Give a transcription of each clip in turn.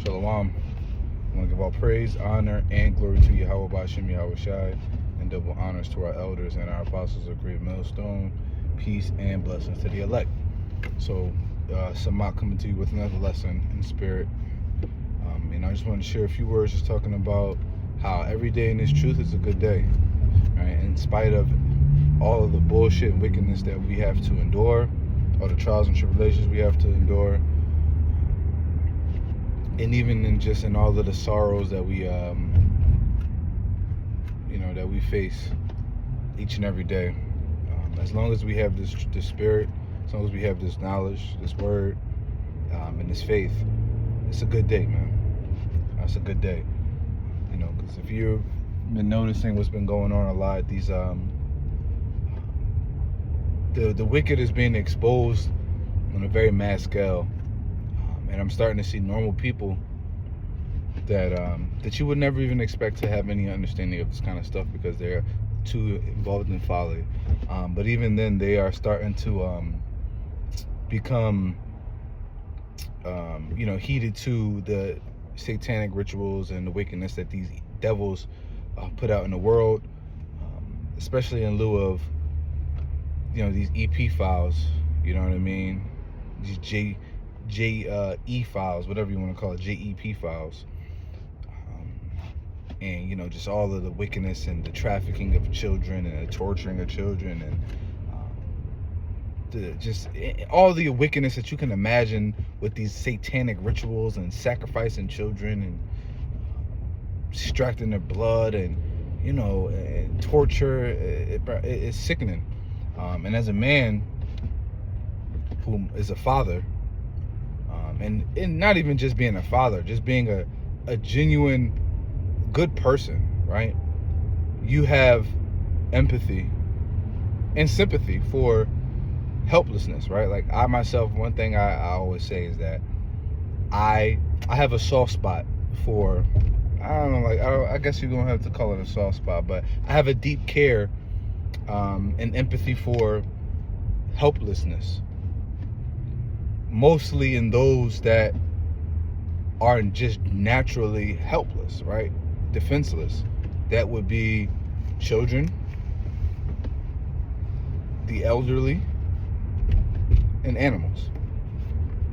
Shalom. I want to give all praise, honor, and glory to Yahweh Bashim Yahweh Shai, and double honors to our elders and our apostles of Great Millstone. Peace and blessings to the elect. So, Samak coming to you with another lesson in spirit. And I just want to share a few words just talking about how every day in this truth is a good day. Right? In spite of all of the bullshit and wickedness that we have to endure, all the trials and tribulations we have to endure, and even in all of the sorrows that we that we face each and every day, as long as we have this spirit, as long as we have this knowledge, this word, and this faith, it's a good day, man. It's a good day, because if you've been noticing what's been going on a lot, these the wicked is being exposed on a very mass scale. And I'm starting to see normal people that you would never even expect to have any understanding of this kind of stuff because they're too involved in folly. But even then, they are starting to become, heated to the satanic rituals and the wickedness that these devils put out in the world, especially in lieu of, these EP files. You know what I mean? These JE files, whatever you want to call it, JEP files, and just all of the wickedness and the trafficking of children and the torturing of children and all the wickedness that you can imagine with these satanic rituals and sacrificing children and extracting their blood and and torture. It's sickening. And as a man who is a father, and not even just being a father, just being a genuine good person, right? You have empathy and sympathy for helplessness, right? Like I myself, one thing I always say is that I have a soft spot for, I guess you're gonna have to call it a soft spot, but I have a deep care and empathy for helplessness, mostly in those that are just naturally helpless, right? Defenseless. That would be children, the elderly, and animals.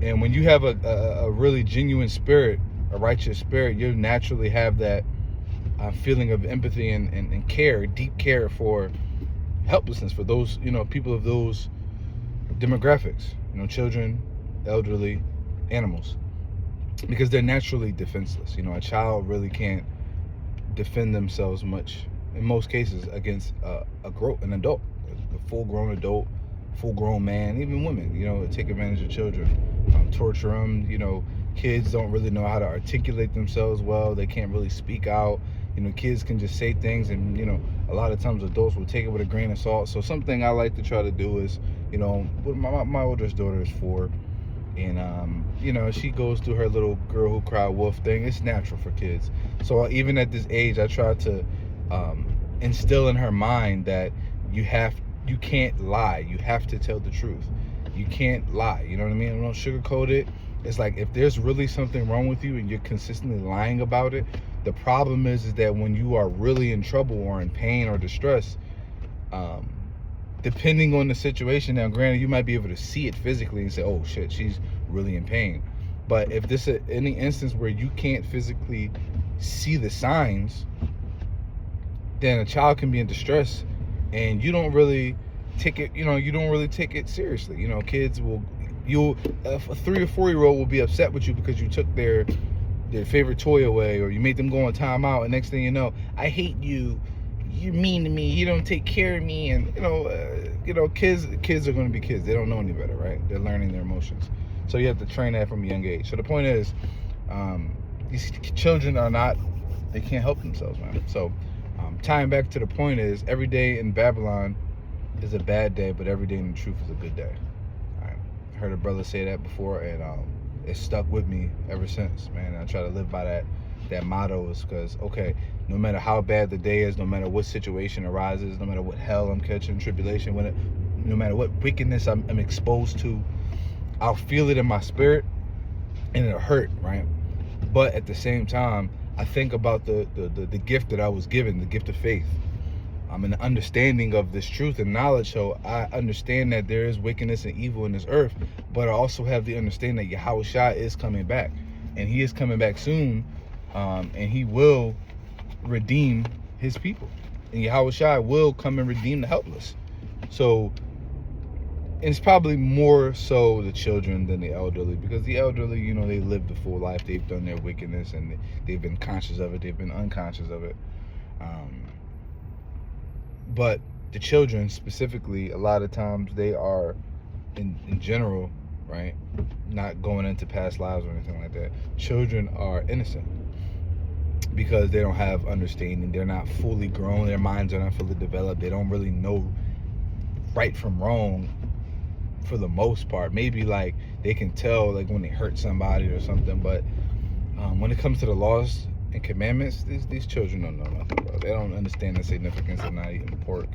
And when you have a really genuine spirit, a righteous spirit, you naturally have that feeling of empathy and care, deep care for helplessness, for those, people of those demographics, children, elderly, animals, because they're naturally defenseless. A child really can't defend themselves much in most cases against an adult, a full-grown adult, full-grown man, even women, take advantage of children, torture them. Kids don't really know how to articulate themselves well. They can't really speak out. Kids can just say things, and a lot of times adults will take it with a grain of salt. So something I like to try to do is, my oldest daughter is 4, and she goes through her little girl who cried wolf thing. It's natural for kids. So even at this age, I try to instill in her mind that you can't lie. You have to tell the truth. You can't lie. You know what I mean? I don't sugarcoat it. It's like if there's really something wrong with you and you're consistently lying about it, the problem is that when you are really in trouble or in pain or distress, depending on the situation, now granted, you might be able to see it physically and say, oh shit, she's really in pain. But if this is any instance where you can't physically see the signs, then a child can be in distress and you don't really take it seriously. Kids will, a 3 or 4-year-old will be upset with you because you took their favorite toy away, or you made them go on timeout, and next thing you know, I hate you, you're mean to me, you don't take care of me. And kids are going to be kids. They don't know any better, right? They're learning their emotions, so you have to train that from a young age. So the point is, these children they can't help themselves, man. So tying back to the point is, every day in Babylon is a bad day, but every day in the truth is a good day. All right. I heard a brother say that before, and it stuck with me ever since, man. I try to live by that motto, is because, okay, no matter how bad the day is, no matter what situation arises, no matter what hell I'm catching, tribulation, no matter what wickedness I'm exposed to, I'll feel it in my spirit, and it'll hurt, right? But at the same time, I think about the gift that I was given, the gift of faith. I'm an understanding of this truth and knowledge. So I understand that there is wickedness and evil in this earth, but I also have the understanding that Yahushua is coming back, and he is coming back soon, and he will redeem his people, and Yahushua will come and redeem the helpless. So it's probably more so the children than the elderly, because the elderly, you know, they live the full life. They've done their wickedness, and they've been conscious of it. They've been unconscious of it. But the children specifically, a lot of times they are, in general, right, not going into past lives or anything like that. Children are innocent because they don't have understanding. They're not fully grown. Their minds are not fully developed. They don't really know right from wrong for the most part. Maybe like they can tell like when they hurt somebody or something, but when it comes to the laws and commandments, these children don't know nothing, bro. They don't understand the significance of not eating pork.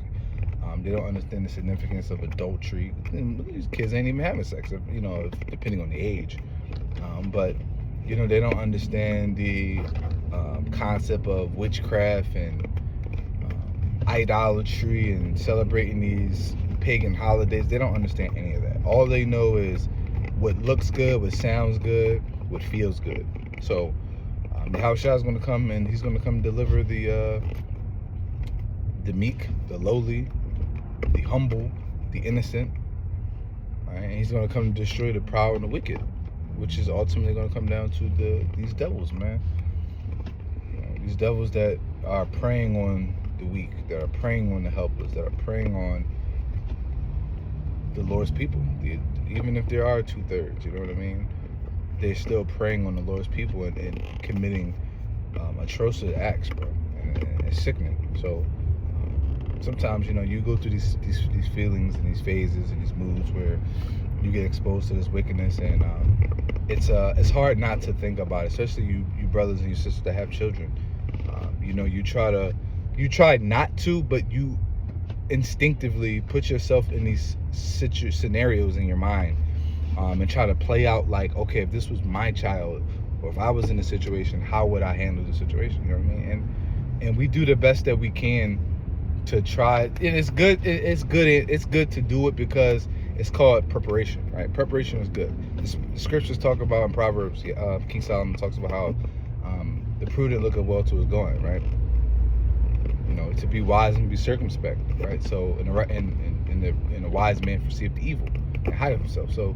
They don't understand the significance of adultery. And these kids ain't even having sex, you know, depending on the age. But you know, they don't understand the concept of witchcraft and idolatry and celebrating these pagan holidays. They don't understand any of that. All they know is what looks good, what sounds good, what feels good. So Yahushua is going to come, and he's going to come deliver the meek, the lowly, the humble, the innocent. All right? And he's going to come to destroy the proud and the wicked, which is ultimately going to come down to these devils, man. You know, these devils that are preying on the weak, that are preying on the helpless, that are preying on the Lord's people. Even if there are 2/3, you know what I mean? They're still preying on the Lord's people and committing atrocious acts, bro. And it's sickening. So sometimes, you know, you go through these feelings and these phases and these moods where you get exposed to this wickedness, and it's hard not to think about it, especially you brothers and your sisters that have children. You know, you try not to, but you instinctively put yourself in these scenarios in your mind, and try to play out like, okay, if this was my child, or if I was in a situation, how would I handle the situation? You know what I mean? And we do the best that we can to try. And it's good. It's good to do it because it's called preparation, right? Preparation is good. The scriptures talk about in Proverbs. King Solomon talks about how the prudent looketh well to his going, right? You know, to be wise and be circumspect, right? So, and a wise man foreseeth the evil and hideth himself. So,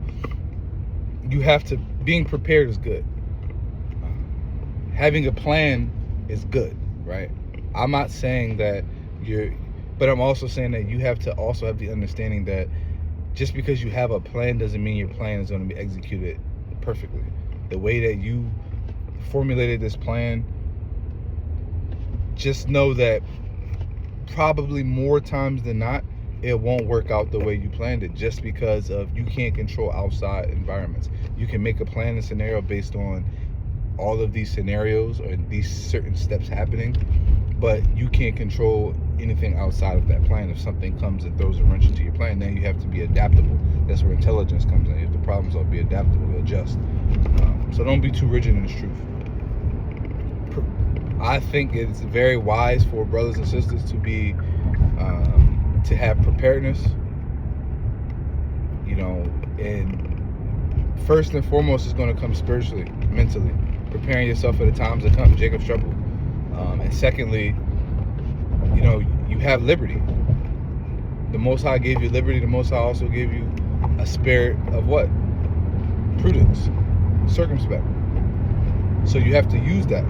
you have to. Being prepared is good. Having a plan is good, right? I'm not saying that but I'm also saying that you have to also have the understanding that just because you have a plan doesn't mean your plan is going to be executed perfectly. The way that you formulated this plan, just know that probably more times than not, it won't work out the way you planned it, just because of you can't control outside environments. You can make a plan and scenario based on all of these scenarios or these certain steps happening, but you can't control anything outside of that plan. If something comes and throws a wrench into your plan, then you have to be adaptable. That's where intelligence comes in. If the problems are, be adaptable, adjust. So don't be too rigid in this truth. I think it's very wise for brothers and sisters to be to have preparedness, you know, and first and foremost is going to come spiritually, mentally, preparing yourself for the times that come, Jacob's trouble. And secondly, you know, you have liberty. The Most High gave you liberty. The Most High also gave you a spirit of what? Prudence, circumspect. So you have to use that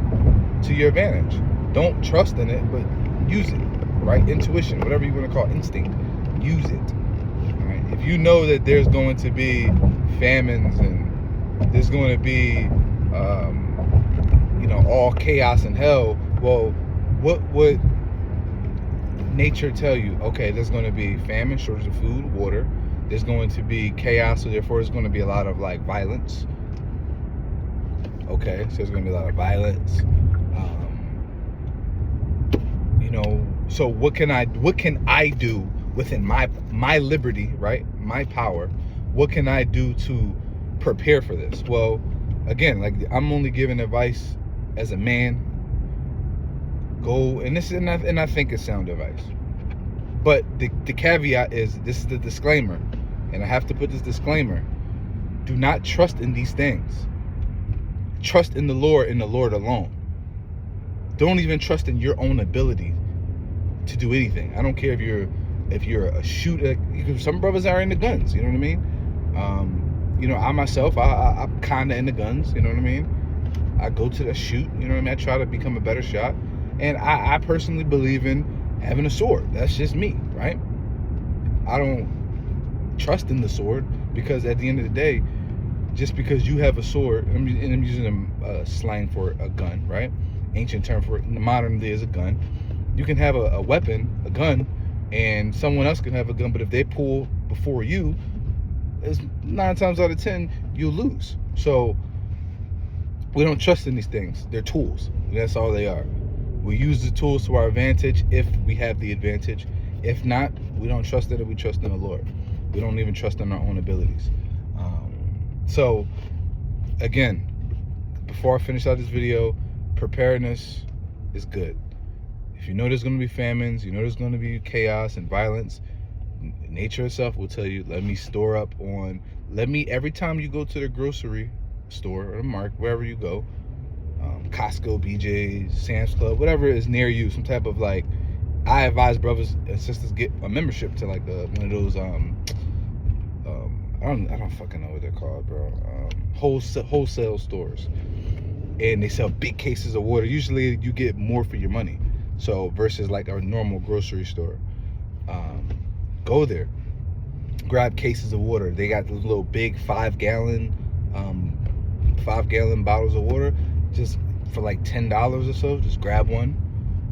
to your advantage. Don't trust in it, but use it, right? Intuition, whatever you want to call it, instinct, use it. All right? If you know that there's going to be famines and there's going to be, you know, all chaos and hell, well, what would nature tell you? Okay, there's going to be famine, shortage of food, water. There's going to be chaos, so therefore there's going to be a lot of like violence. Okay, so there's going to be a lot of violence. You know, so what can I do within my liberty, right? My power. What can I do to prepare for this? Well, again, like, I'm only giving advice as a man. Go, and I think it's sound advice. But the caveat is, this is the disclaimer, and I have to put this disclaimer: do not trust in these things. Trust in the Lord and the Lord alone. Don't even trust in your own ability to do anything. I don't care if you're a shooter. Some brothers are into guns. You know what I mean? I myself, I'm kind of into guns. You know what I mean? I go to the shoot. You know what I mean? I try to become a better shot, and I personally believe in having a sword. That's just me, right? I don't trust in the sword, because at the end of the day, just because you have a sword, and I'm using a slang for a gun, right? Ancient term for it, in the modern day is a gun. You can have a weapon, a gun, and someone else can have a gun, but if they pull before you, it's 9 times out of 10 you'll lose. So we don't trust in these things. They're tools. That's all they are. We use the tools to our advantage if we have the advantage. If not, we don't trust in it. We trust in the Lord. We don't even trust in our own abilities. So again, before I finish out this video, preparedness is good. If you know there's going to be famines, you know there's going to be chaos and violence, nature itself will tell you, let me store up on, every time you go to the grocery store or the market, wherever you go, Costco, BJ's, Sam's Club, whatever is near you, some type of, like, I advise brothers and sisters get a membership to, like, one of those, I don't fucking know what they're called, bro. Wholesale stores, and they sell big cases of water. Usually you get more for your money, so versus like a normal grocery store. Go there, grab cases of water. They got the little big 5-gallon bottles of water, just for like $10 or so. Just grab one,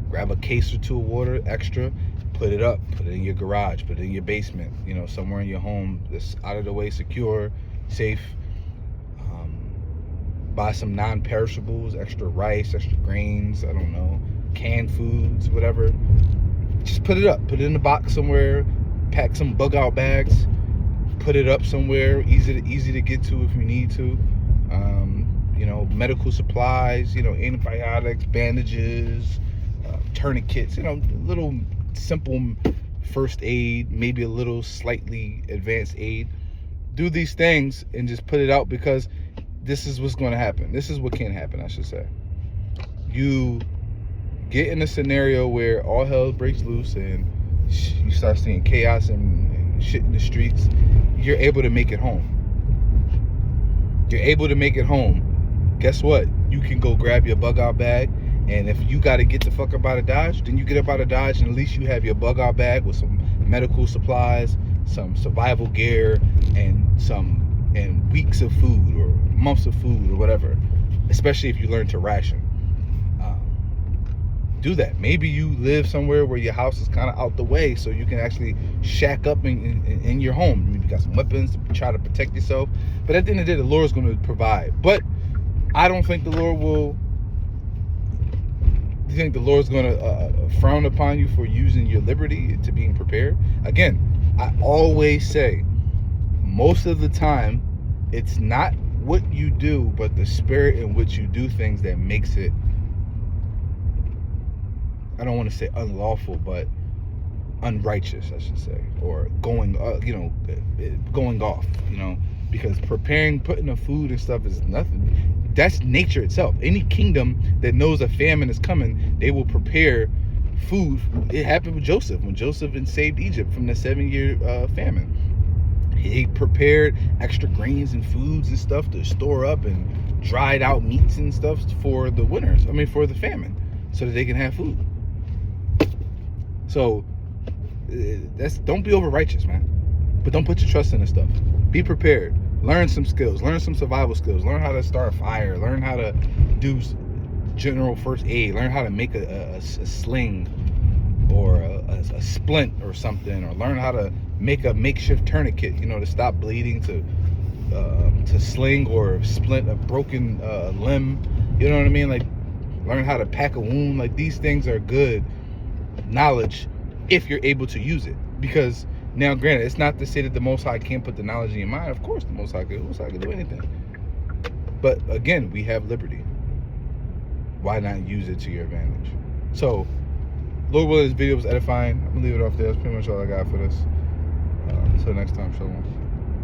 grab a case or two of water extra, put it in your garage, put it in your basement, somewhere in your home that's out of the way, secure, safe. Buy some non-perishables, extra rice, extra grains, I don't know, canned foods, whatever. Just put it in a box somewhere, pack some bug out bags, put it up somewhere, easy to get to if you need to. Medical supplies, antibiotics, bandages, tourniquets, little simple first aid, maybe a little slightly advanced aid. Do these things and just put it out, because this is what's going to happen. This is what can happen, I should say. You get in a scenario where all hell breaks loose and you start seeing chaos and shit in the streets. You're able to make it home. Guess what? You can go grab your bug out bag, and if you got to get the fuck up out of Dodge, then you get up out of Dodge, and at least you have your bug out bag with some medical supplies, some survival gear, and weeks of food or months of food or whatever, especially if you learn to ration. Do that. Maybe you live somewhere where your house is kind of out the way, so you can actually shack up in your home. You got some weapons to try to protect yourself, but at the end of the day, the Lord's going to provide. But I don't think the Lord will. Do you think the Lord's going to frown upon you for using your liberty to being prepared? Again, I always say, most of the time, it's not what you do, but the spirit in which you do things that makes it, I don't want to say unlawful, but unrighteous, I should say, or going off, because putting the food and stuff is nothing. That's nature itself. Any kingdom that knows a famine is coming, they will prepare food. It happened with Joseph when Joseph saved Egypt from the 7-year famine. He prepared extra grains and foods and stuff to store up, and dried out meats and stuff for the for the famine, so that they can have food. So don't be over righteous, man. But don't put your trust in this stuff. Be prepared. Learn some skills. Learn some survival skills. Learn how to start a fire. Learn how to do general first aid. Learn how to make a sling or a splint or something, or learn how to make a makeshift tourniquet, to stop bleeding, to sling or splint a broken limb. You know what I mean? Like, learn how to pack a wound. Like, these things are good knowledge if you're able to use it. Because now, granted, it's not to say that the Most High can't put the knowledge in your mind. Of course the Most High can do anything. But again, we have liberty. Why not use it to your advantage? So, Lord willing, this video was edifying. I'm gonna leave it off there. That's pretty much all I got for this. Until next time, shalom.